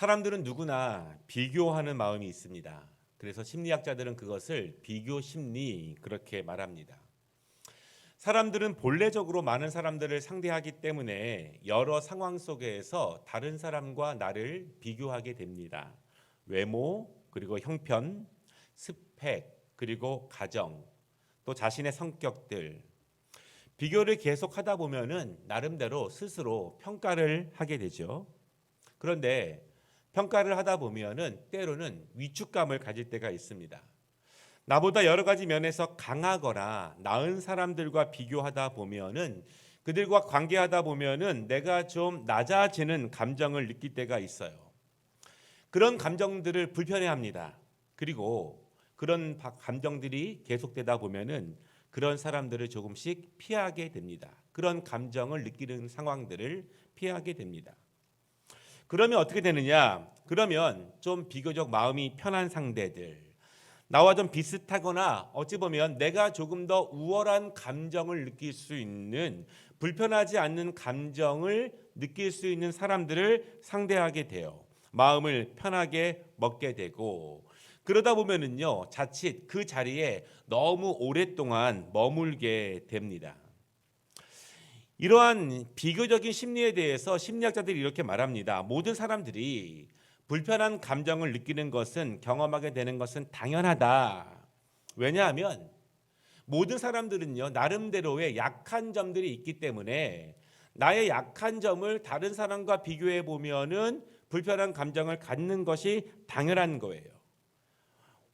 사람들은 누구나 비교하는 마음이 있습니다. 그래서 심리학자들은 그것을 비교 심리 그렇게 말합니다. 사람들은 본래적으로 많은 사람들을 상대하기 때문에 여러 상황 속에서 다른 사람과 나를 비교하게 됩니다. 외모, 그리고 형편, 스펙, 그리고 가정, 또 자신의 성격들. 비교를 계속하다 보면은 나름대로 스스로 평가를 하게 되죠. 그런데 평가를 하다 보면은 때로는 위축감을 가질 때가 있습니다. 나보다 여러 가지 면에서 강하거나 나은 사람들과 비교하다 보면은 그들과 관계하다 보면은 내가 좀 낮아지는 감정을 느낄 때가 있어요. 그런 감정들을 불편해합니다. 그리고 그런 감정들이 계속되다 보면은 그런 사람들을 조금씩 피하게 됩니다. 그런 감정을 느끼는 상황들을 피하게 됩니다. 그러면 어떻게 되느냐? 그러면 좀 비교적 마음이 편한 상대들, 나와 좀 비슷하거나 어찌 보면 내가 조금 더 우월한 감정을 느낄 수 있는, 불편하지 않는 감정을 느낄 수 있는 사람들을 상대하게 돼요. 마음을 편하게 먹게 되고, 그러다 보면은요, 자칫 그 자리에 너무 오랫동안 머물게 됩니다. 이러한 비교적인 심리에 대해서 심리학자들이 이렇게 말합니다. 모든 사람들이 불편한 감정을 느끼는 것은, 경험하게 되는 것은 당연하다. 왜냐하면 모든 사람들은요, 나름대로의 약한 점들이 있기 때문에 나의 약한 점을 다른 사람과 비교해 보면은 불편한 감정을 갖는 것이 당연한 거예요.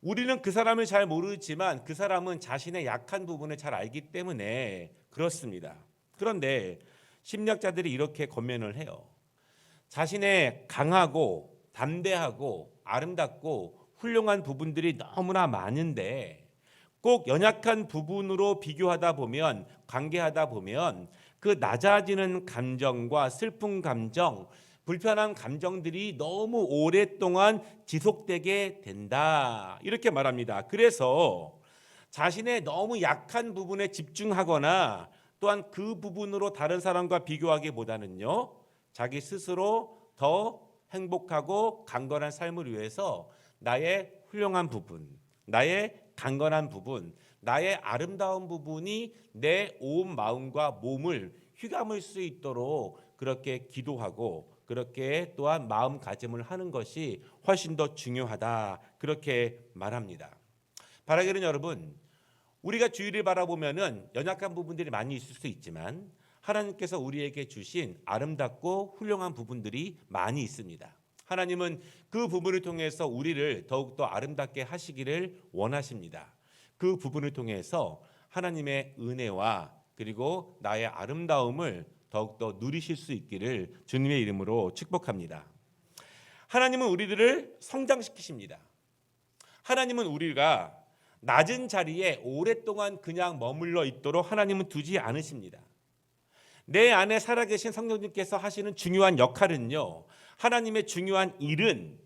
우리는 그 사람을 잘 모르지만 그 사람은 자신의 약한 부분을 잘 알기 때문에 그렇습니다. 그런데 심리학자들이 이렇게 권면을 해요. 자신의 강하고 담대하고 아름답고 훌륭한 부분들이 너무나 많은데 꼭 연약한 부분으로 비교하다 보면, 관계하다 보면 그 낮아지는 감정과 슬픈 감정, 불편한 감정들이 너무 오랫동안 지속되게 된다. 이렇게 말합니다. 그래서 자신의 너무 약한 부분에 집중하거나 또한 그 부분으로 다른 사람과 비교하기보다는요, 자기 스스로 더 행복하고 강건한 삶을 위해서 나의 훌륭한 부분, 나의 강건한 부분, 나의 아름다운 부분이 내 온 마음과 몸을 휘감을 수 있도록 그렇게 기도하고 그렇게 또한 마음가짐을 하는 것이 훨씬 더 중요하다. 그렇게 말합니다. 바라기는 여러분, 우리가 주위를 바라보면은 연약한 부분들이 많이 있을 수 있지만 하나님께서 우리에게 주신 아름답고 훌륭한 부분들이 많이 있습니다. 하나님은 그 부분을 통해서 우리를 더욱더 아름답게 하시기를 원하십니다. 그 부분을 통해서 하나님의 은혜와 그리고 나의 아름다움을 더욱더 누리실 수 있기를 주님의 이름으로 축복합니다. 하나님은 우리들을 성장시키십니다. 하나님은 우리가 낮은 자리에 오랫동안 그냥 머물러 있도록 하나님은 두지 않으십니다. 내 안에 살아계신 성령님께서 하시는 중요한 역할은요, 하나님의 중요한 일은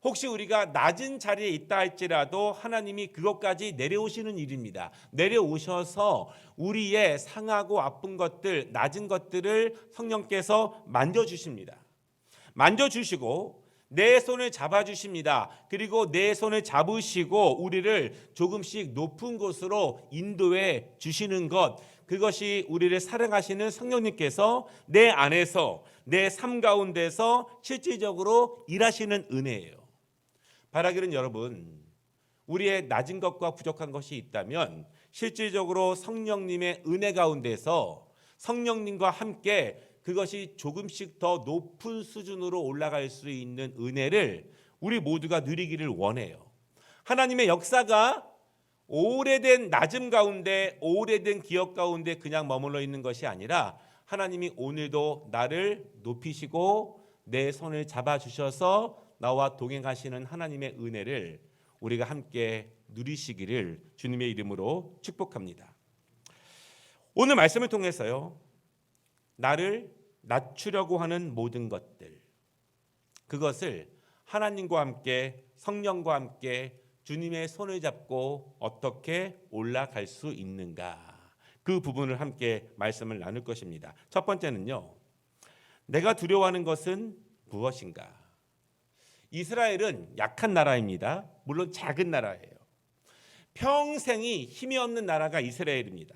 혹시 우리가 낮은 자리에 있다 할지라도 하나님이 그것까지 내려오시는 일입니다. 내려오셔서 우리의 상하고 아픈 것들, 낮은 것들을 성령께서 만져주십니다. 만져주시고 내 손을 잡아주십니다. 그리고 내 손을 잡으시고 우리를 조금씩 높은 곳으로 인도해 주시는 것, 그것이 우리를 사랑하시는 성령님께서 내 안에서, 내 삶 가운데서 실질적으로 일하시는 은혜예요. 바라기는 여러분, 우리의 낮은 것과 부족한 것이 있다면 실질적으로 성령님의 은혜 가운데서 성령님과 함께 그것이 조금씩 더 높은 수준으로 올라갈 수 있는 은혜를 우리 모두가 누리기를 원해요. 하나님의 역사가 오래된 낮음 가운데, 오래된 기억 가운데 그냥 머물러 있는 것이 아니라 하나님이 오늘도 나를 높이시고 내 손을 잡아주셔서 나와 동행하시는 하나님의 은혜를 우리가 함께 누리시기를 주님의 이름으로 축복합니다. 오늘 말씀을 통해서요, 나를 낮추려고 하는 모든 것들, 그것을 하나님과 함께, 성령과 함께 주님의 손을 잡고 어떻게 올라갈 수 있는가, 그 부분을 함께 말씀을 나눌 것입니다. 첫 번째는요, 내가 두려워하는 것은 무엇인가? 이스라엘은 약한 나라입니다. 물론 작은 나라예요. 평생이 힘이 없는 나라가 이스라엘입니다.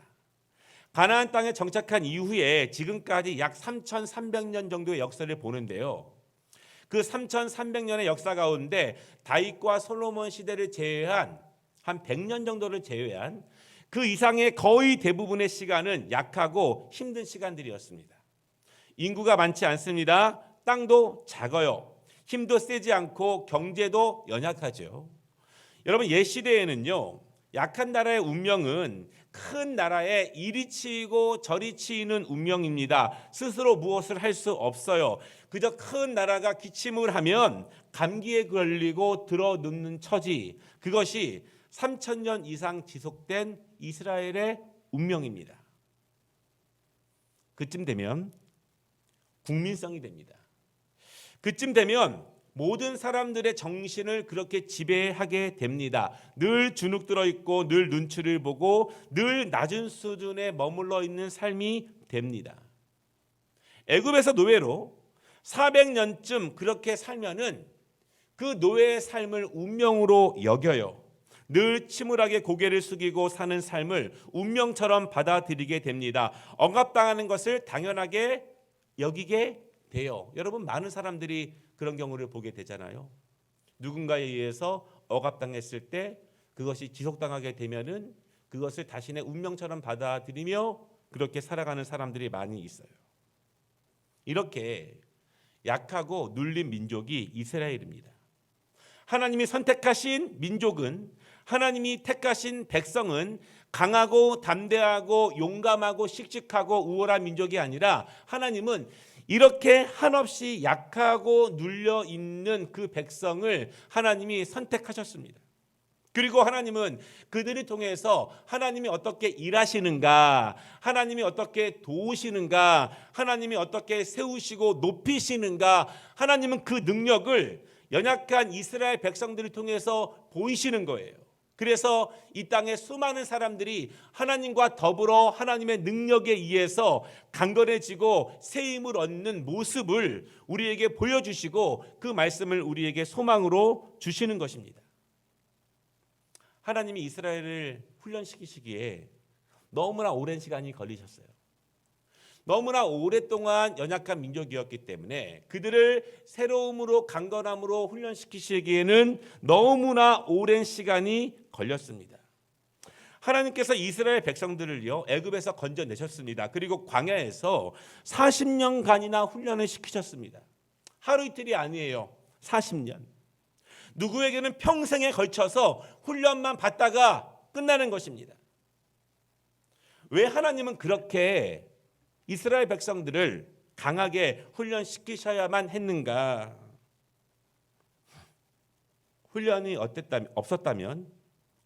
가나안 땅에 정착한 이후에 지금까지 약 3,300년 정도의 역사를 보는데요. 그 3,300년의 역사 가운데 다윗과 솔로몬 시대를 제외한 한 100년 정도를 제외한 그 이상의 거의 대부분의 시간은 약하고 힘든 시간들이었습니다. 인구가 많지 않습니다. 땅도 작아요. 힘도 세지 않고 경제도 연약하죠. 여러분, 옛 시대에는요, 약한 나라의 운명은 큰 나라에 이리 치이고 저리 치이는 운명입니다. 스스로 무엇을 할 수 없어요. 그저 큰 나라가 기침을 하면 감기에 걸리고 들어눕는 처지, 그것이 3,000년 이상 지속된 이스라엘의 운명입니다. 그쯤 되면 국민성이 됩니다. 그쯤 되면 모든 사람들의 정신을 그렇게 지배하게 됩니다. 늘 주눅 들어 있고 늘 눈치를 보고 늘 낮은 수준에 머물러 있는 삶이 됩니다. 애굽에서 노예로 400년쯤 그렇게 살면은 그 노예의 삶을 운명으로 여겨요. 늘 침울하게 고개를 숙이고 사는 삶을 운명처럼 받아들이게 됩니다. 억압당하는 것을 당연하게 여기게 돼요. 여러분, 많은 사람들이 그런 경우를 보게 되잖아요. 누군가에 의해서 억압당했을 때 그것이 지속당하게 되면은 그것을 자신의 운명처럼 받아들이며 그렇게 살아가는 사람들이 많이 있어요. 이렇게 약하고 눌린 민족이 이스라엘입니다. 하나님이 선택하신 민족은, 하나님이 택하신 백성은 강하고 담대하고 용감하고 씩씩하고 우월한 민족이 아니라 하나님은 이렇게 한없이 약하고 눌려 있는 그 백성을 하나님이 선택하셨습니다. 그리고 하나님은 그들을 통해서 하나님이 어떻게 일하시는가, 하나님이 어떻게 도우시는가, 하나님이 어떻게 세우시고 높이시는가, 하나님은 그 능력을 연약한 이스라엘 백성들을 통해서 보이시는 거예요. 그래서 이 땅에 수많은 사람들이 하나님과 더불어 하나님의 능력에 의해서 강건해지고 새 힘을 얻는 모습을 우리에게 보여주시고 그 말씀을 우리에게 소망으로 주시는 것입니다. 하나님이 이스라엘을 훈련시키시기에 너무나 오랜 시간이 걸리셨어요. 너무나 오랫동안 연약한 민족이었기 때문에 그들을 새로움으로 강건함으로 훈련시키시기에는 너무나 오랜 시간이 걸렸습니다. 하나님께서 이스라엘 백성들을요, 애굽에서 건져내셨습니다. 그리고 광야에서 40년간이나 훈련을 시키셨습니다. 하루 이틀이 아니에요. 40년. 누구에게는 평생에 걸쳐서 훈련만 받다가 끝나는 것입니다. 왜 하나님은 그렇게 이스라엘 백성들을 강하게 훈련시키셔야만 했는가? 훈련이 없었다면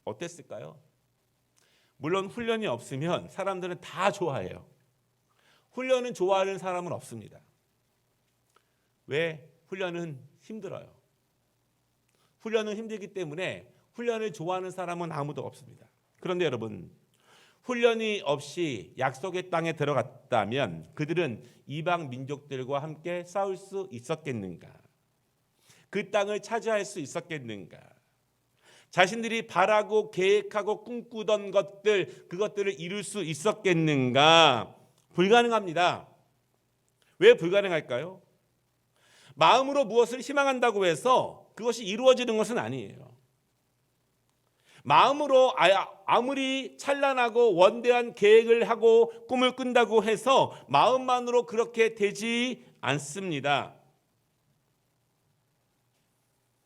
어땠을까요? 물론 훈련이 없으면 사람들은 다 좋아해요. 훈련은 좋아하는 사람은 없습니다. 왜? 훈련은 힘들어요. 훈련은 힘들기 때문에 훈련을 좋아하는 사람은 아무도 없습니다. 그런데 여러분, 훈련이 없이 약속의 땅에 들어갔다면 그들은 이방 민족들과 함께 싸울 수 있었겠는가? 그 땅을 차지할 수 있었겠는가? 자신들이 바라고 계획하고 꿈꾸던 것들, 그것들을 이룰 수 있었겠는가? 불가능합니다. 왜 불가능할까요? 마음으로 무엇을 희망한다고 해서 그것이 이루어지는 것은 아니에요. 마음으로 아무리 찬란하고 원대한 계획을 하고 꿈을 꾼다고 해서 마음만으로 그렇게 되지 않습니다.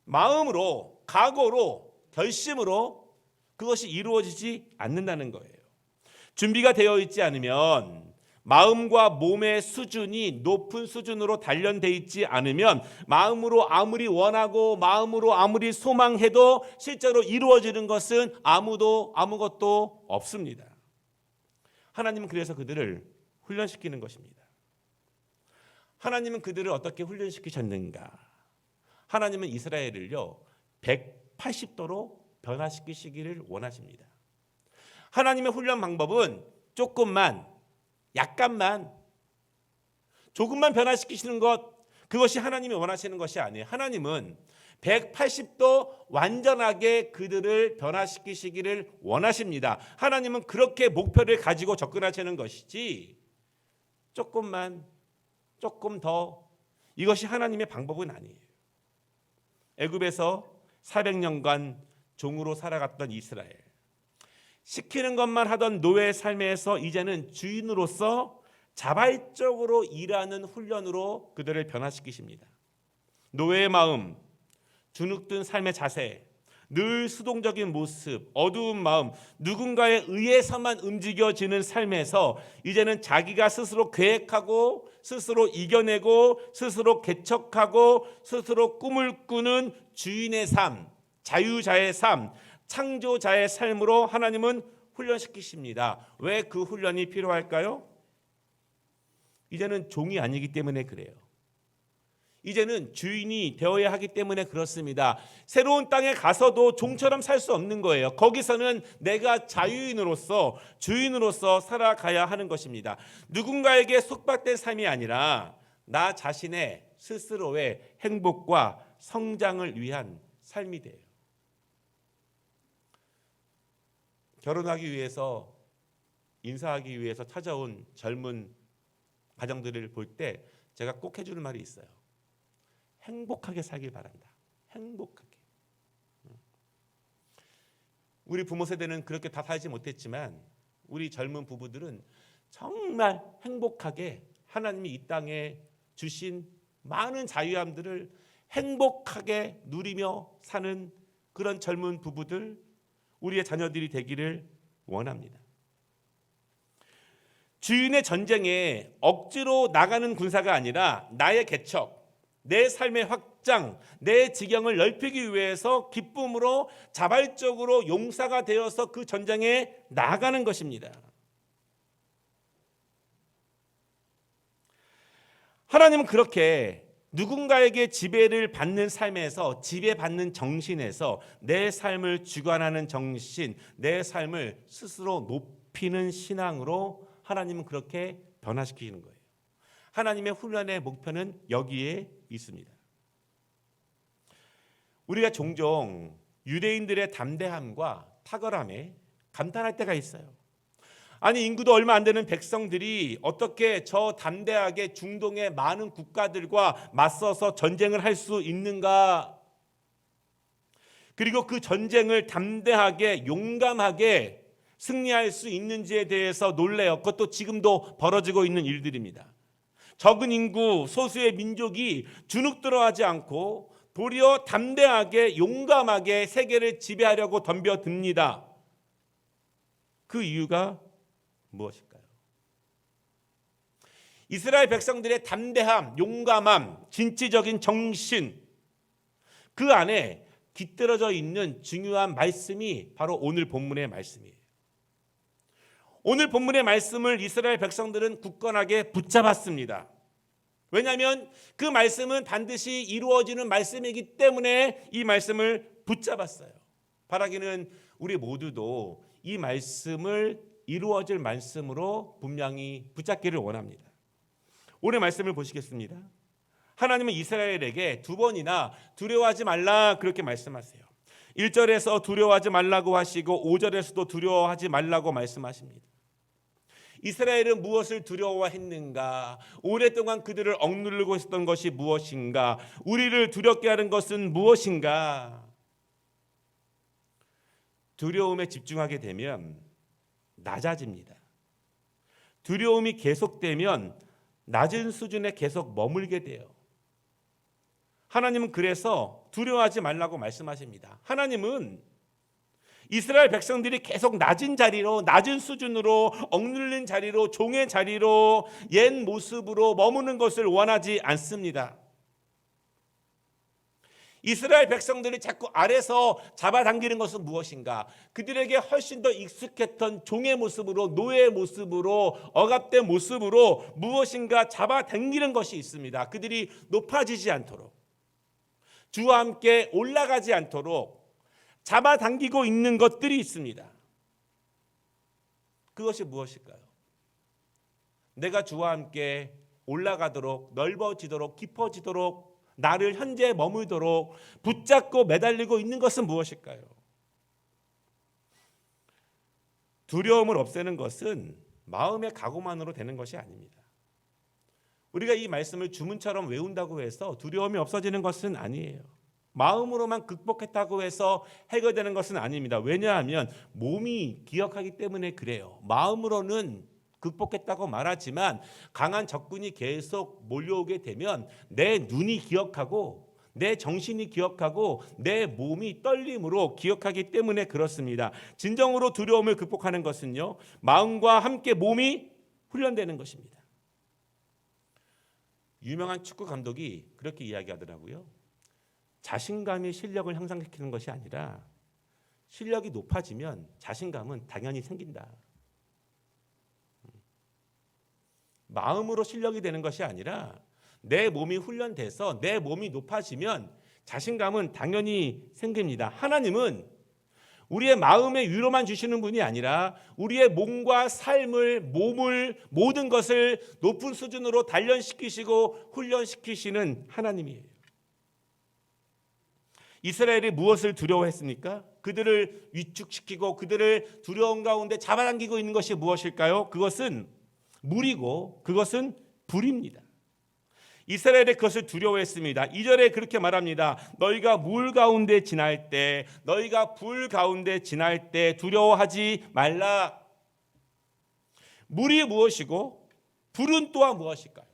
마음으로, 각오로, 결심으로 그것이 이루어지지 않는다는 거예요. 준비가 되어 있지 않으면, 마음과 몸의 수준이 높은 수준으로 단련되어 있지 않으면 마음으로 아무리 원하고 마음으로 아무리 소망해도 실제로 이루어지는 것은 아무것도 없습니다. 하나님은 그래서 그들을 훈련시키는 것입니다. 하나님은 그들을 어떻게 훈련시키셨는가? 하나님은 이스라엘을요 180도로 변화시키시기를 원하십니다. 하나님의 훈련 방법은 약간만, 조금만 변화시키시는 것, 그것이 하나님이 원하시는 것이 아니에요. 하나님은 180도 완전하게 그들을 변화시키시기를 원하십니다. 하나님은 그렇게 목표를 가지고 접근하시는 것이지 조금 더 이것이 하나님의 방법은 아니에요. 애굽에서 400년간 종으로 살아갔던 이스라엘, 시키는 것만 하던 노예의 삶에서 이제는 주인으로서 자발적으로 일하는 훈련으로 그들을 변화시키십니다. 노예의 마음, 주눅든 삶의 자세, 늘 수동적인 모습, 어두운 마음, 누군가에 의해서만 움직여지는 삶에서 이제는 자기가 스스로 계획하고 스스로 이겨내고 스스로 개척하고 스스로 꿈을 꾸는 주인의 삶, 자유자의 삶, 창조자의 삶으로 하나님은 훈련시키십니다. 왜 그 훈련이 필요할까요? 이제는 종이 아니기 때문에 그래요. 이제는 주인이 되어야 하기 때문에 그렇습니다. 새로운 땅에 가서도 종처럼 살 수 없는 거예요. 거기서는 내가 자유인으로서 주인으로서 살아가야 하는 것입니다. 누군가에게 속박된 삶이 아니라 나 자신의 스스로의 행복과 성장을 위한 삶이 돼요. 결혼하기 위해서, 인사하기 위해서 찾아온 젊은 가정들을 볼 때 제가 꼭 해주는 말이 있어요. 행복하게 살길 바란다. 행복하게. 우리 부모 세대는 그렇게 다 살지 못했지만 우리 젊은 부부들은 정말 행복하게 하나님이 이 땅에 주신 많은 자유함들을 행복하게 누리며 사는 그런 젊은 부부들, 우리의 자녀들이 되기를 원합니다. 주인의 전쟁에 억지로 나가는 군사가 아니라 나의 개척, 내 삶의 확장, 내 지경을 넓히기 위해서 기쁨으로 자발적으로 용사가 되어서 그 전쟁에 나가는 것입니다. 하나님은 그렇게 누군가에게 지배를 받는 삶에서, 지배받는 정신에서 내 삶을 주관하는 정신, 내 삶을 스스로 높이는 신앙으로 하나님은 그렇게 변화시키는 거예요. 하나님의 훈련의 목표는 여기에 있습니다. 우리가 종종 유대인들의 담대함과 탁월함에 감탄할 때가 있어요. 아니, 인구도 얼마 안 되는 백성들이 어떻게 저 담대하게 중동의 많은 국가들과 맞서서 전쟁을 할 수 있는가? 그리고 그 전쟁을 담대하게 용감하게 승리할 수 있는지에 대해서 놀래요. 그것도 지금도 벌어지고 있는 일들입니다. 적은 인구, 소수의 민족이 주눅들어하지 않고 도리어 담대하게 용감하게 세계를 지배하려고 덤벼듭니다. 그 이유가 무엇일까요? 이스라엘 백성들의 담대함, 용감함, 진취적인 정신, 그 안에 깃들어져 있는 중요한 말씀이 바로 오늘 본문의 말씀이에요. 오늘 본문의 말씀을 이스라엘 백성들은 굳건하게 붙잡았습니다. 왜냐하면 그 말씀은 반드시 이루어지는 말씀이기 때문에 이 말씀을 붙잡았어요. 바라기는 우리 모두도 이 말씀을 이루어질 말씀으로 분명히 붙잡기를 원합니다. 오늘 말씀을 보시겠습니다. 하나님은 이스라엘에게 두 번이나 두려워하지 말라 그렇게 말씀하세요. 1절에서 두려워하지 말라고 하시고 5절에서도 두려워하지 말라고 말씀하십니다. 이스라엘은 무엇을 두려워했는가? 오랫동안 그들을 억누르고 있었던 것이 무엇인가? 우리를 두렵게 하는 것은 무엇인가? 두려움에 집중하게 되면 낮아집니다. 두려움이 계속되면 낮은 수준에 계속 머물게 돼요. 하나님은 그래서 두려워하지 말라고 말씀하십니다. 하나님은 이스라엘 백성들이 계속 낮은 자리로, 낮은 수준으로, 억눌린 자리로, 종의 자리로, 옛 모습으로 머무는 것을 원하지 않습니다. 이스라엘 백성들이 자꾸 아래서 잡아당기는 것은 무엇인가? 그들에게 훨씬 더 익숙했던 종의 모습으로, 노예의 모습으로, 억압된 모습으로 무엇인가 잡아당기는 것이 있습니다. 그들이 높아지지 않도록, 주와 함께 올라가지 않도록 잡아당기고 있는 것들이 있습니다. 그것이 무엇일까요? 내가 주와 함께 올라가도록, 넓어지도록, 깊어지도록 나를 현재에 머물도록 붙잡고 매달리고 있는 것은 무엇일까요? 두려움을 없애는 것은 마음의 각오만으로 되는 것이 아닙니다. 우리가 이 말씀을 주문처럼 외운다고 해서 두려움이 없어지는 것은 아니에요. 마음으로만 극복했다고 해서 해결되는 것은 아닙니다. 왜냐하면 몸이 기억하기 때문에 그래요. 마음으로는 극복했다고 말하지만 강한 적군이 계속 몰려오게 되면 내 눈이 기억하고 내 정신이 기억하고 내 몸이 떨림으로 기억하기 때문에 그렇습니다. 진정으로 두려움을 극복하는 것은요, 마음과 함께 몸이 훈련되는 것입니다. 유명한 축구 감독이 그렇게 이야기하더라고요. 자신감이 실력을 향상시키는 것이 아니라 실력이 높아지면 자신감은 당연히 생긴다. 마음으로 실력이 되는 것이 아니라 내 몸이 훈련돼서 내 몸이 높아지면 자신감은 당연히 생깁니다. 하나님은 우리의 마음의 위로만 주시는 분이 아니라 우리의 몸과 삶을, 몸을, 모든 것을 높은 수준으로 단련시키시고 훈련시키시는 하나님이에요. 이스라엘이 무엇을 두려워했습니까? 그들을 위축시키고 그들을 두려움 가운데 잡아당기고 있는 것이 무엇일까요? 그것은 물이고 그것은 불입니다. 이스라엘이 그것을 두려워했습니다. 2절에 그렇게 말합니다. 너희가 물 가운데 지날 때, 너희가 불 가운데 지날 때 두려워하지 말라. 물이 무엇이고 불은 또한 무엇일까요?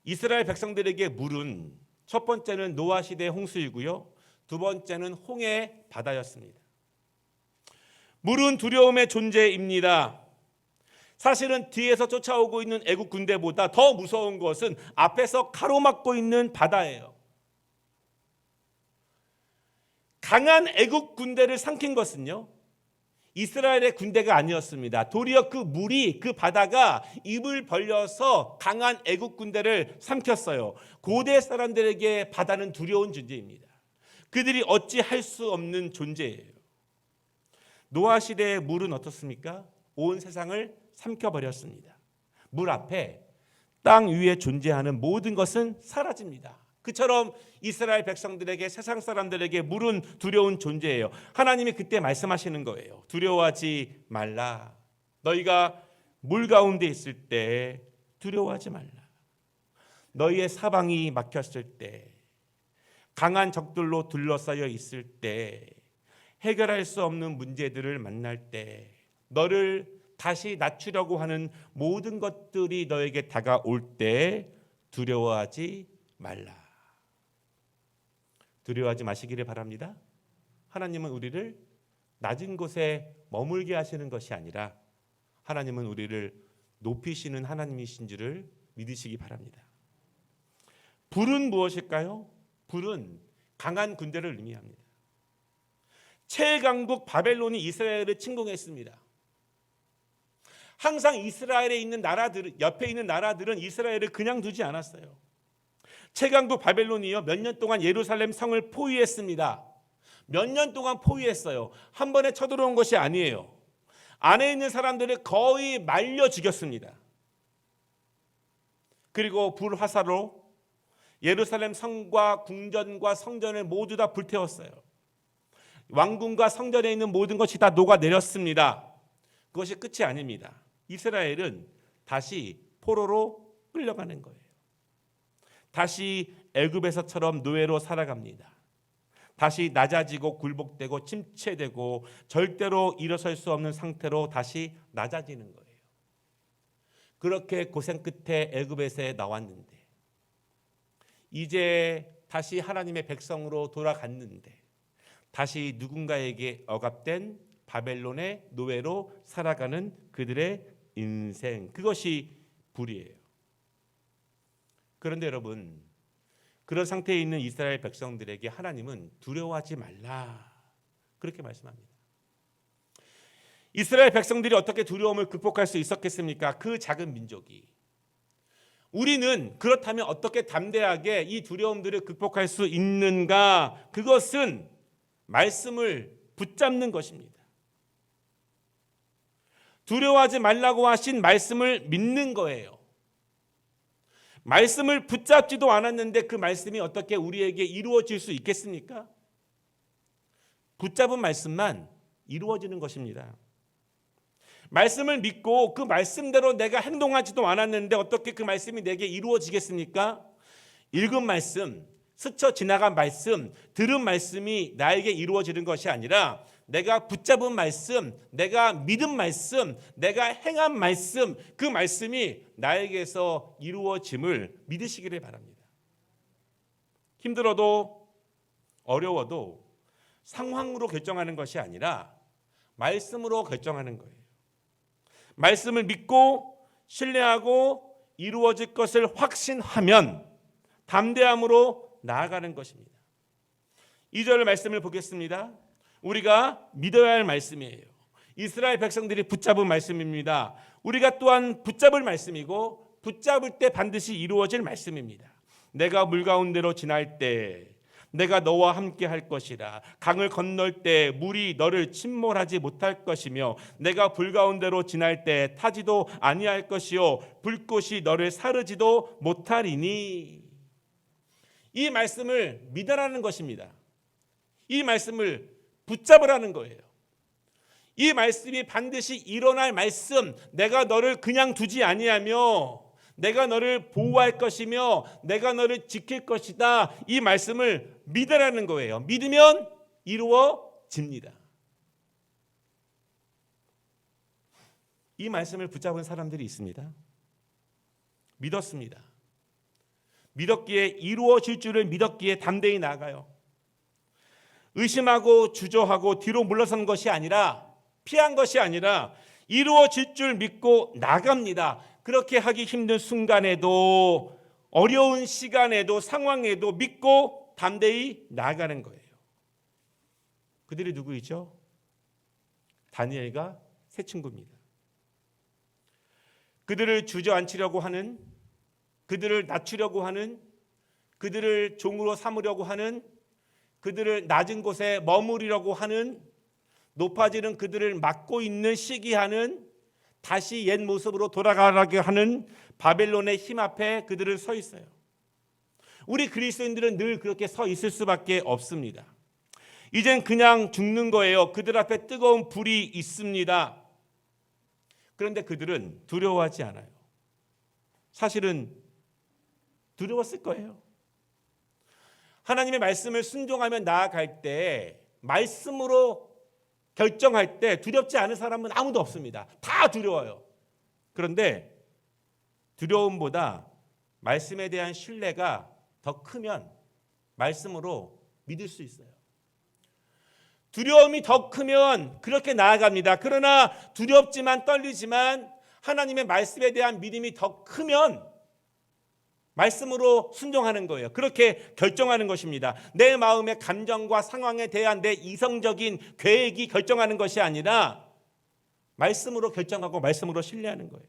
이스라엘 백성들에게 물은 첫 번째는 노아 시대의 홍수이고요, 두 번째는 홍해 바다였습니다. 물은 두려움의 존재입니다. 사실은 뒤에서 쫓아오고 있는 애국 군대보다 더 무서운 것은 앞에서 가로막고 있는 바다예요. 강한 애국 군대를 삼킨 것은요, 이스라엘의 군대가 아니었습니다. 도리어 그 물이, 그 바다가 입을 벌려서 강한 애국 군대를 삼켰어요. 고대 사람들에게 바다는 두려운 존재입니다. 그들이 어찌할 수 없는 존재예요. 노아 시대의 물은 어떻습니까? 온 세상을 삼켜버렸습니다. 물 앞에 땅 위에 존재하는 모든 것은 사라집니다. 그처럼 이스라엘 백성들에게, 세상 사람들에게 물은 두려운 존재예요. 하나님이 그때 말씀하시는 거예요. 두려워하지 말라. 너희가 물 가운데 있을 때 두려워하지 말라. 너희의 사방이 막혔을 때, 강한 적들로 둘러싸여 있을 때, 해결할 수 없는 문제들을 만날 때, 너를 다시 낮추려고 하는 모든 것들이 너에게 다가올 때 두려워하지 말라. 두려워하지 마시기를 바랍니다. 하나님은 우리를 낮은 곳에 머물게 하시는 것이 아니라 하나님은 우리를 높이시는 하나님이신 줄을 믿으시기 바랍니다. 불은 무엇일까요? 불은 강한 군대를 의미합니다. 최강국 바벨론이 이스라엘을 침공했습니다. 항상 이스라엘에 있는 나라들, 옆에 있는 나라들은 이스라엘을 그냥 두지 않았어요. 최강국 바벨론이요, 몇 년 동안 예루살렘 성을 포위했습니다. 몇 년 동안 포위했어요. 한 번에 쳐들어온 것이 아니에요. 안에 있는 사람들을 거의 말려 죽였습니다. 그리고 불화살로 예루살렘 성과 궁전과 성전을 모두 다 불태웠어요. 왕궁과 성전에 있는 모든 것이 다 녹아내렸습니다. 그것이 끝이 아닙니다. 이스라엘은 다시 포로로 끌려가는 거예요. 다시 애굽에서처럼 노예로 살아갑니다. 다시 낮아지고 굴복되고 침체되고 절대로 일어설 수 없는 상태로 다시 낮아지는 거예요. 그렇게 고생 끝에 애굽에서 나왔는데 이제 다시 하나님의 백성으로 돌아갔는데 다시 누군가에게 억압된 바벨론의 노예로 살아가는 그들의 인생, 그것이 불이에요. 그런데 여러분, 그런 상태에 있는 이스라엘 백성들에게 하나님은 두려워하지 말라 그렇게 말씀합니다. 이스라엘 백성들이 어떻게 두려움을 극복할 수 있었겠습니까? 그 작은 민족이. 우리는 그렇다면 어떻게 담대하게 이 두려움들을 극복할 수 있는가? 그것은 말씀을 붙잡는 것입니다. 두려워하지 말라고 하신 말씀을 믿는 거예요. 말씀을 붙잡지도 않았는데 그 말씀이 어떻게 우리에게 이루어질 수 있겠습니까? 붙잡은 말씀만 이루어지는 것입니다. 말씀을 믿고 그 말씀대로 내가 행동하지도 않았는데 어떻게 그 말씀이 내게 이루어지겠습니까? 읽은 말씀, 스쳐 지나간 말씀, 들은 말씀이 나에게 이루어지는 것이 아니라 내가 붙잡은 말씀, 내가 믿은 말씀, 내가 행한 말씀, 그 말씀이 나에게서 이루어짐을 믿으시기를 바랍니다. 힘들어도 어려워도 상황으로 결정하는 것이 아니라 말씀으로 결정하는 거예요. 말씀을 믿고 신뢰하고 이루어질 것을 확신하면 담대함으로 나아가는 것입니다. 2절 말씀을 보겠습니다. 우리가 믿어야 할 말씀이에요. 이스라엘 백성들이 붙잡은 말씀입니다. 우리가 또한 붙잡을 말씀이고 붙잡을 때 반드시 이루어질 말씀입니다. 내가 물 가운데로 지날 때 내가 너와 함께 할 것이라. 강을 건널 때 물이 너를 침몰하지 못할 것이며 내가 불 가운데로 지날 때 타지도 아니할 것이요 불꽃이 너를 사르지도 못하리니. 이 말씀을 믿으라는 것입니다. 이 말씀을 붙잡으라는 거예요. 이 말씀이 반드시 일어날 말씀, 내가 너를 그냥 두지 아니하며 내가 너를 보호할 것이며 내가 너를 지킬 것이다. 이 말씀을 믿으라는 거예요. 믿으면 이루어집니다. 이 말씀을 붙잡은 사람들이 있습니다. 믿었습니다. 믿었기에 이루어질 줄을 믿었기에 담대히 나아가요. 의심하고 주저하고 뒤로 물러선 것이 아니라 피한 것이 아니라 이루어질 줄 믿고 나갑니다. 그렇게 하기 힘든 순간에도 어려운 시간에도 상황에도 믿고 담대히 나아가는 거예요. 그들이 누구이죠? 다니엘과 세 친구입니다. 그들을 주저앉히려고 하는, 그들을 낮추려고 하는, 그들을 종으로 삼으려고 하는, 그들을 낮은 곳에 머무르려고 하는, 높아지는 그들을 막고 있는 시기하는, 다시 옛 모습으로 돌아가게 하는 바벨론의 힘 앞에 그들은 서 있어요. 우리 그리스도인들은 늘 그렇게 서 있을 수밖에 없습니다. 이젠 그냥 죽는 거예요. 그들 앞에 뜨거운 불이 있습니다. 그런데 그들은 두려워하지 않아요. 사실은 두려웠을 거예요. 하나님의 말씀을 순종하며 나아갈 때, 말씀으로 결정할 때 두렵지 않은 사람은 아무도 없습니다. 다 두려워요. 그런데 두려움보다 말씀에 대한 신뢰가 더 크면 말씀으로 믿을 수 있어요. 두려움이 더 크면 그렇게 나아갑니다. 그러나 두렵지만 떨리지만 하나님의 말씀에 대한 믿음이 더 크면 말씀으로 순종하는 거예요. 그렇게 결정하는 것입니다. 내 마음의 감정과 상황에 대한 내 이성적인 계획이 결정하는 것이 아니라 말씀으로 결정하고 말씀으로 신뢰하는 거예요.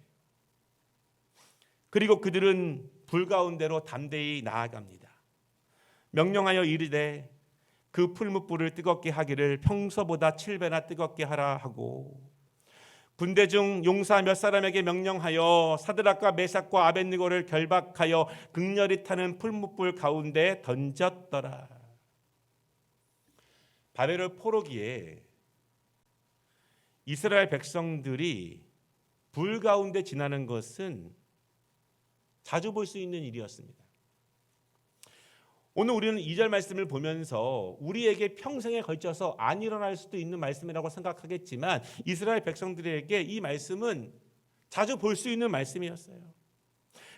그리고 그들은 불 가운데로 담대히 나아갑니다. 명령하여 이르되 그 풀무불을 뜨겁게 하기를 평소보다 7배나 뜨겁게 하라 하고 군대 중 용사 몇 사람에게 명령하여 사드락과 메삭과 아벳느고를 결박하여 극렬히 타는 풀무불 가운데 던졌더라. 바벨론 포로기에 이스라엘 백성들이 불 가운데 지나는 것은 자주 볼 수 있는 일이었습니다. 오늘 우리는 2절 말씀을 보면서 우리에게 평생에 걸쳐서 안 일어날 수도 있는 말씀이라고 생각하겠지만 이스라엘 백성들에게 이 말씀은 자주 볼 수 있는 말씀이었어요.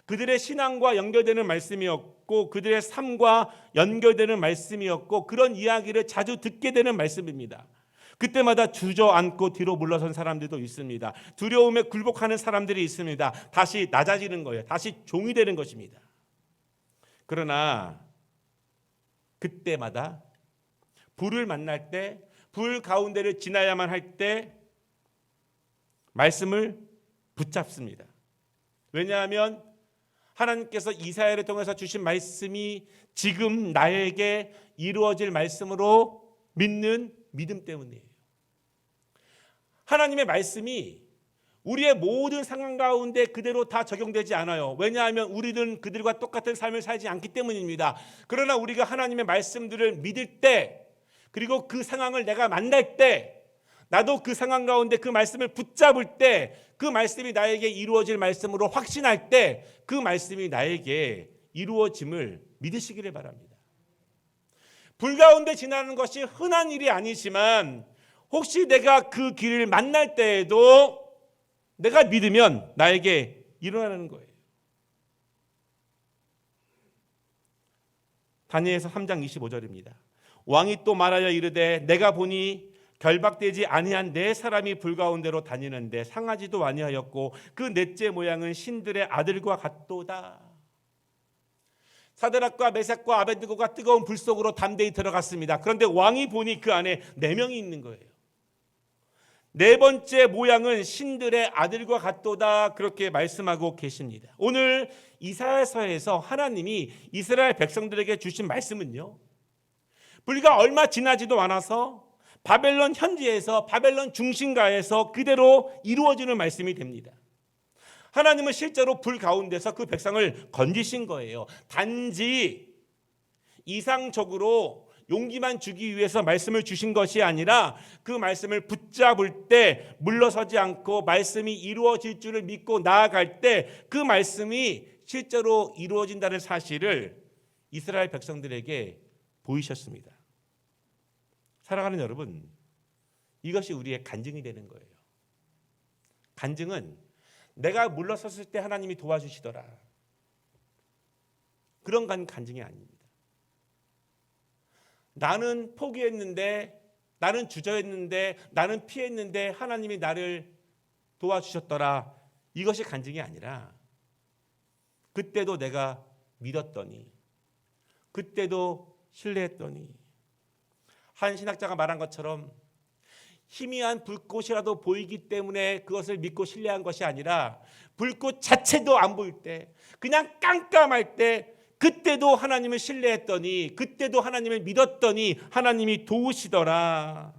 그들의 신앙과 연결되는 말씀이었고 그들의 삶과 연결되는 말씀이었고 그런 이야기를 자주 듣게 되는 말씀입니다. 그때마다 주저앉고 뒤로 물러선 사람들도 있습니다. 두려움에 굴복하는 사람들이 있습니다. 다시 낮아지는 거예요. 다시 종이 되는 것입니다. 그러나 그때마다 불을 만날 때, 불 가운데를 지나야만 할 때 말씀을 붙잡습니다. 왜냐하면 하나님께서 이사야를 통해서 주신 말씀이 지금 나에게 이루어질 말씀으로 믿는 믿음 때문이에요. 하나님의 말씀이 우리의 모든 상황 가운데 그대로 다 적용되지 않아요. 왜냐하면 우리는 그들과 똑같은 삶을 살지 않기 때문입니다. 그러나 우리가 하나님의 말씀들을 믿을 때, 그리고 그 상황을 내가 만날 때, 나도 그 상황 가운데 그 말씀을 붙잡을 때, 그 말씀이 나에게 이루어질 말씀으로 확신할 때, 그 말씀이 나에게 이루어짐을 믿으시기를 바랍니다. 불 가운데 지나는 것이 흔한 일이 아니지만 혹시 내가 그 길을 만날 때에도 내가 믿으면 나에게 일어나는 거예요. 다니엘서 3장 25절입니다. 왕이 또 말하여 이르되 내가 보니 결박되지 아니한 네 사람이 불 가운데로 다니는데 상하지도 아니하였고 그 넷째 모양은 신들의 아들과 같도다. 사드락과 메삭과 아벳느고가 뜨거운 불 속으로 담대히 들어갔습니다. 그런데 왕이 보니 그 안에 4명이 있는 거예요. 네 번째 모양은 신들의 아들과 같도다, 그렇게 말씀하고 계십니다. 오늘 이사야서에서 하나님이 이스라엘 백성들에게 주신 말씀은요, 불과 얼마 지나지도 않아서 바벨론 현지에서, 바벨론 중심가에서 그대로 이루어지는 말씀이 됩니다. 하나님은 실제로 불 가운데서 그 백성을 건지신 거예요. 단지 이상적으로 용기만 주기 위해서 말씀을 주신 것이 아니라 그 말씀을 붙잡을 때 물러서지 않고 말씀이 이루어질 줄을 믿고 나아갈 때 그 말씀이 실제로 이루어진다는 사실을 이스라엘 백성들에게 보이셨습니다. 사랑하는 여러분, 이것이 우리의 간증이 되는 거예요. 간증은 내가 물러섰을 때 하나님이 도와주시더라, 그런 간증이 아닙니다. 나는 포기했는데, 나는 주저했는데, 나는 피했는데 하나님이 나를 도와주셨더라, 이것이 간증이 아니라 그때도 내가 믿었더니, 그때도 신뢰했더니, 한 신학자가 말한 것처럼 희미한 불꽃이라도 보이기 때문에 그것을 믿고 신뢰한 것이 아니라 불꽃 자체도 안 보일 때, 그냥 깜깜할 때, 그때도 하나님을 신뢰했더니, 그때도 하나님을 믿었더니 하나님이 도우시더라.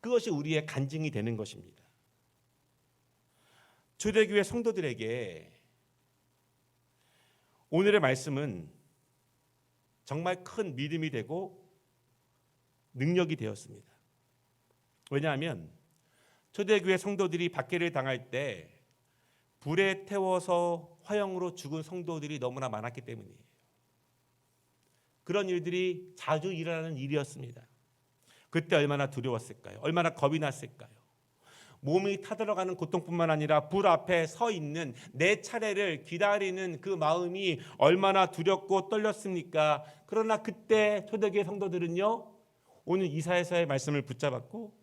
그것이 우리의 간증이 되는 것입니다. 초대교회 성도들에게 오늘의 말씀은 정말 큰 믿음이 되고 능력이 되었습니다. 왜냐하면 초대교회 성도들이 박해를 당할 때 불에 태워서 화형으로 죽은 성도들이 너무나 많았기 때문이에요. 그런 일들이 자주 일어나는 일이었습니다. 그때 얼마나 두려웠을까요? 얼마나 겁이 났을까요? 몸이 타들어가는 고통뿐만 아니라 불 앞에 서 있는, 내 차례를 기다리는 그 마음이 얼마나 두렵고 떨렸습니까? 그러나 그때 초대교회 성도들은요, 오늘 이사야서의 말씀을 붙잡았고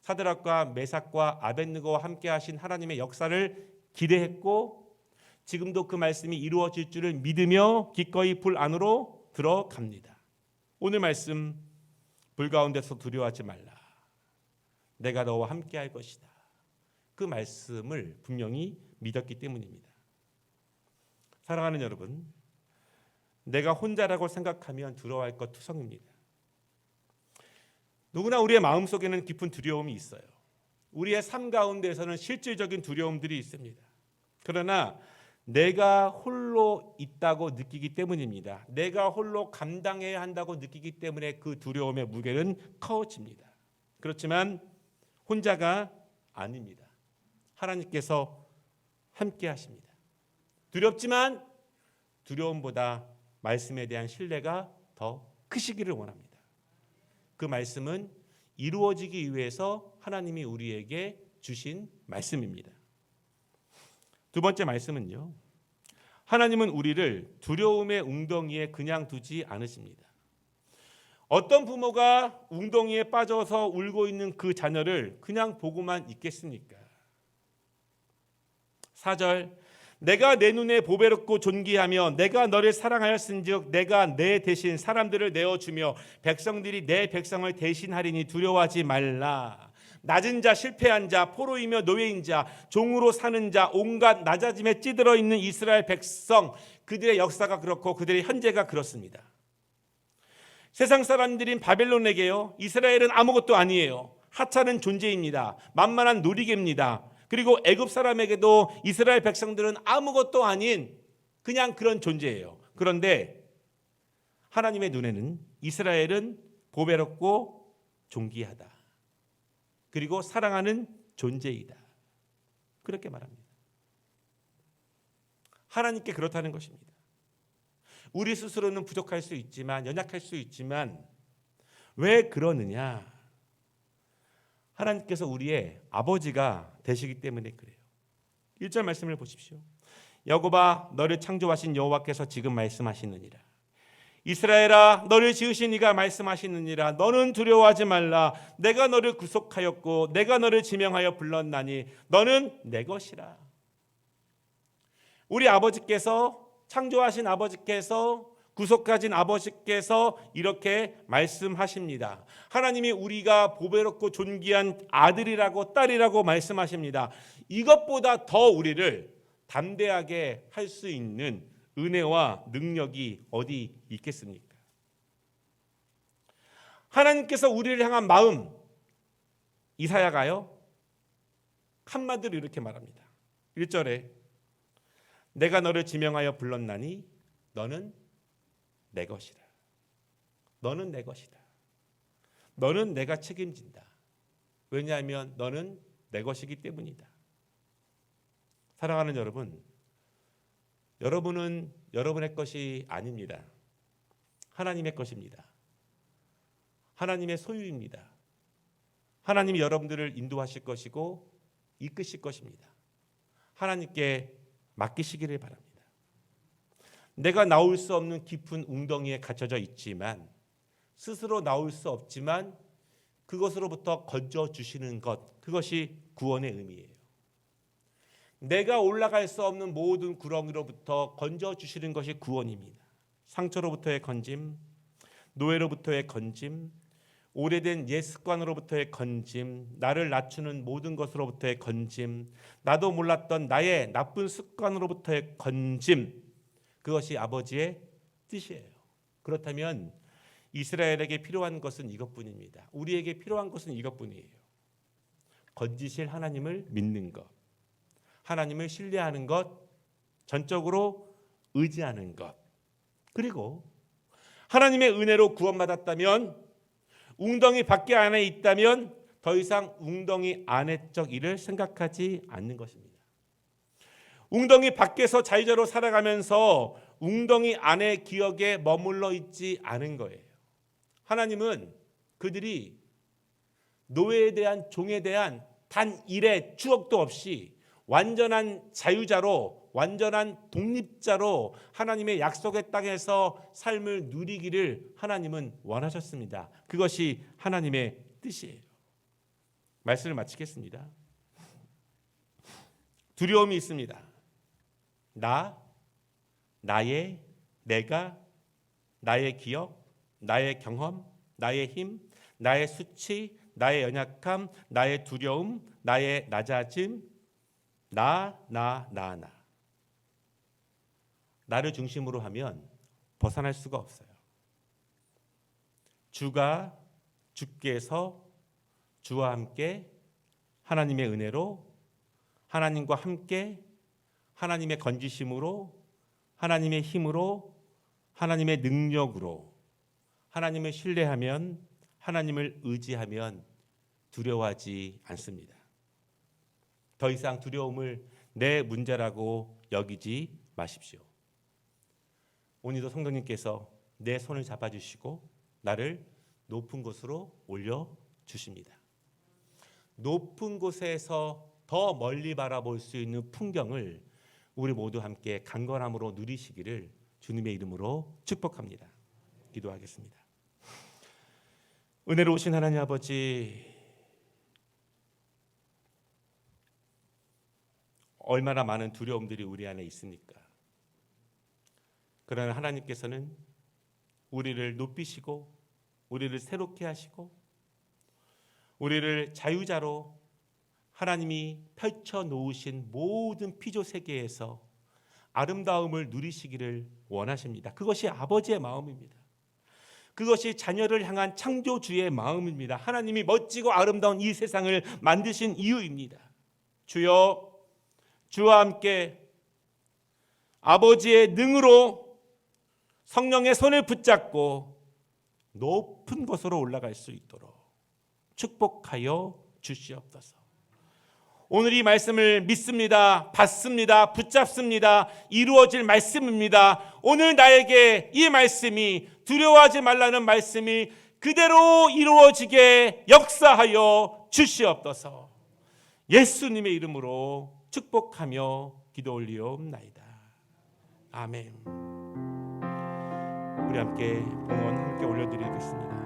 사드락과 메삭과 아벳느고와 함께 하신 하나님의 역사를 기대했고, 지금도 그 말씀이 이루어질 줄을 믿으며 기꺼이 불 안으로 들어갑니다. 오늘 말씀, 불 가운데서 두려워하지 말라, 내가 너와 함께 할 것이다, 그 말씀을 분명히 믿었기 때문입니다. 사랑하는 여러분, 내가 혼자라고 생각하면 두려워할 것 투성입니다. 누구나 우리의 마음속에는 깊은 두려움이 있어요. 우리의 삶 가운데에서는 실질적인 두려움들이 있습니다. 그러나 내가 홀로 있다고 느끼기 때문입니다. 내가 홀로 감당해야 한다고 느끼기 때문에 그 두려움의 무게는 커집니다. 그렇지만 혼자가 아닙니다. 하나님께서 함께 하십니다. 두렵지만 두려움보다 말씀에 대한 신뢰가 더 크시기를 원합니다. 그 말씀은 이루어지기 위해서 하나님이 우리에게 주신 말씀입니다. 두 번째 말씀은요, 하나님은 우리를 두려움의 웅덩이에 그냥 두지 않으십니다. 어떤 부모가 웅덩이에 빠져서 울고 있는 그 자녀를 그냥 보고만 있겠습니까? 4절, 내가 내 눈에 보배롭고 존귀하며 내가 너를 사랑하였은즉 내가 내 대신 사람들을 내어주며 백성들이 내 백성을 대신하리니 두려워하지 말라. 낮은 자, 실패한 자, 포로이며 노예인 자, 종으로 사는 자, 온갖 낮아짐에 찌들어 있는 이스라엘 백성, 그들의 역사가 그렇고 그들의 현재가 그렇습니다. 세상 사람들인 바벨론에게요, 이스라엘은 아무것도 아니에요. 하찮은 존재입니다. 만만한 놀이개입니다. 그리고 애굽 사람에게도 이스라엘 백성들은 아무것도 아닌 그냥 그런 존재예요. 그런데 하나님의 눈에는 이스라엘은 보배롭고 존귀하다. 그리고 사랑하는 존재이다. 그렇게 말합니다. 하나님께 그렇다는 것입니다. 우리 스스로는 부족할 수 있지만, 연약할 수 있지만 왜 그러느냐? 하나님께서 우리의 아버지가 되시기 때문에 그래요. 1절 말씀을 보십시오. 야곱아, 너를 창조하신 여호와께서 지금 말씀하시느니라. 이스라엘아, 너를 지으신 이가 말씀하시느니라. 너는 두려워하지 말라. 내가 너를 구속하였고 내가 너를 지명하여 불렀나니 너는 내 것이라. 우리 아버지께서, 창조하신 아버지께서, 구속하신 아버지께서 이렇게 말씀하십니다. 하나님이 우리가 보배롭고 존귀한 아들이라고 딸이라고 말씀하십니다. 이것보다 더 우리를 담대하게 할 수 있는 은혜와 능력이 어디 있겠습니까? 하나님께서 우리를 향한 마음, 이사야가요 한마디로 이렇게 말합니다. 1절에 내가 너를 지명하여 불렀나니 너는 내 것이다. 너는 내 것이다. 너는 내가 책임진다. 왜냐하면 너는 내 것이기 때문이다. 사랑하는 여러분, 여러분은 여러분의 것이 아닙니다. 하나님의 것입니다. 하나님의 소유입니다. 하나님이 여러분들을 인도하실 것이고 이끄실 것입니다. 하나님께 맡기시기를 바랍니다. 내가 나올 수 없는 깊은 웅덩이에 갇혀져 있지만, 스스로 나올 수 없지만 그것으로부터 건져주시는 것, 그것이 구원의 의미예요. 내가 올라갈 수 없는 모든 구렁이로부터 건져주시는 것이 구원입니다. 상처로부터의 건짐, 노예로부터의 건짐, 오래된 옛 습관으로부터의 건짐, 나를 낮추는 모든 것으로부터의 건짐, 나도 몰랐던 나의 나쁜 습관으로부터의 건짐, 그것이 아버지의 뜻이에요. 그렇다면 이스라엘에게 필요한 것은 이것뿐입니다. 우리에게 필요한 것은 이것뿐이에요. 건지실 하나님을 믿는 것, 하나님을 신뢰하는 것, 전적으로 의지하는 것, 그리고 하나님의 은혜로 구원받았다면, 웅덩이 밖에 안에 있다면 더 이상 웅덩이 안에적 일을 생각하지 않는 것입니다. 웅덩이 밖에서 자유자로 살아가면서 웅덩이 안의 기억에 머물러 있지 않은 거예요. 하나님은 그들이 노예에 대한, 종에 대한 단 일의 추억도 없이 완전한 자유자로, 완전한 독립자로 하나님의 약속의 땅에서 삶을 누리기를 하나님은 원하셨습니다. 그것이 하나님의 뜻이에요. 말씀을 마치겠습니다. 두려움이 있습니다. 나의, 내가, 나의 기억, 나의 경험, 나의 힘, 나의 수치, 나의 연약함, 나의 두려움, 나의 낮아짐, 나를 중심으로 하면 벗어날 수가 없어요. 주께서 주와 함께 하나님의 은혜로, 하나님과 함께 하나님의 건지심으로, 하나님의 힘으로, 하나님의 능력으로, 하나님을 신뢰하면, 하나님을 의지하면 두려워하지 않습니다. 더 이상 두려움을 내 문제라고 여기지 마십시오. 오늘도 성도님께서 내 손을 잡아주시고 나를 높은 곳으로 올려주십니다. 높은 곳에서 더 멀리 바라볼 수 있는 풍경을 우리 모두 함께 강건함으로 누리시기를 주님의 이름으로 축복합니다. 기도하겠습니다. 은혜로우신 하나님 아버지, 얼마나 많은 두려움들이 우리 안에 있습니까? 그러나 하나님께서는 우리를 높이시고 우리를 새롭게 하시고 우리를 자유자로 하나님이 펼쳐놓으신 모든 피조 세계에서 아름다움을 누리시기를 원하십니다. 그것이 아버지의 마음입니다. 그것이 자녀를 향한 창조주의 마음입니다. 하나님이 멋지고 아름다운 이 세상을 만드신 이유입니다. 주여, 주와 함께 아버지의 능으로 성령의 손을 붙잡고 높은 곳으로 올라갈 수 있도록 축복하여 주시옵소서. 오늘 이 말씀을 믿습니다. 받습니다. 붙잡습니다. 이루어질 말씀입니다. 오늘 나에게 이 말씀이, 두려워하지 말라는 말씀이 그대로 이루어지게 역사하여 주시옵소서. 예수님의 이름으로 축복하며 기도 올리옵나이다. 아멘. 우리 함께 봉헌 함께 올려드리겠습니다.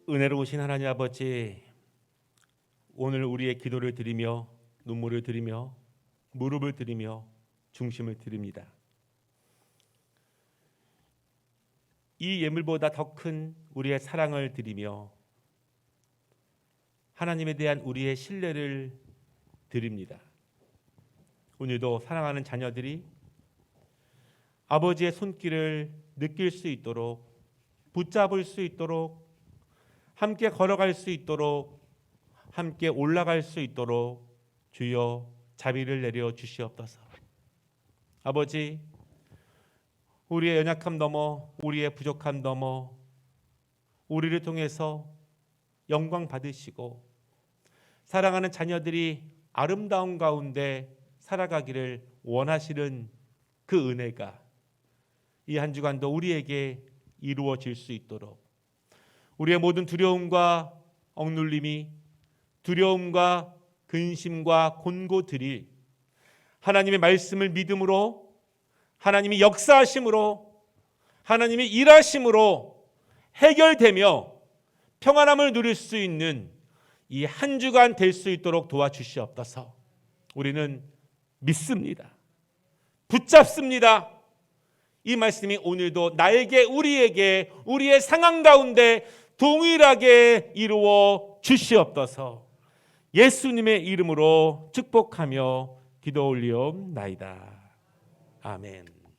은혜로우신 하나님 아버지, 오늘 우리의 기도를 드리며 눈물을 드리며 무릎을 드리며 중심을 드립니다. 이 예물보다 더 큰 우리의 사랑을 드리며 하나님에 대한 우리의 신뢰를 드립니다. 오늘도 사랑하는 자녀들이 아버지의 손길을 느낄 수 있도록, 붙잡을 수 있도록, 함께 걸어갈 수 있도록, 함께 올라갈 수 있도록 주여 자비를 내려 주시옵소서. 아버지, 우리의 연약함 넘어, 우리의 부족함 넘어 우리를 통해서 영광 받으시고 사랑하는 자녀들이 아름다운 가운데 살아가기를 원하시는 그 은혜가 이 한 주간도 우리에게 이루어질 수 있도록, 우리의 모든 두려움과 억눌림이, 두려움과 근심과 곤고들이 하나님의 말씀을 믿음으로, 하나님이 역사하심으로, 하나님이 일하심으로 해결되며 평안함을 누릴 수 있는 이 한 주간 될 수 있도록 도와주시옵소서. 우리는 믿습니다. 붙잡습니다. 이 말씀이 오늘도 나에게, 우리에게, 우리의 상황 가운데 동일하게 이루어 주시옵소서. 예수님의 이름으로 축복하며 기도 올리옵나이다. 아멘.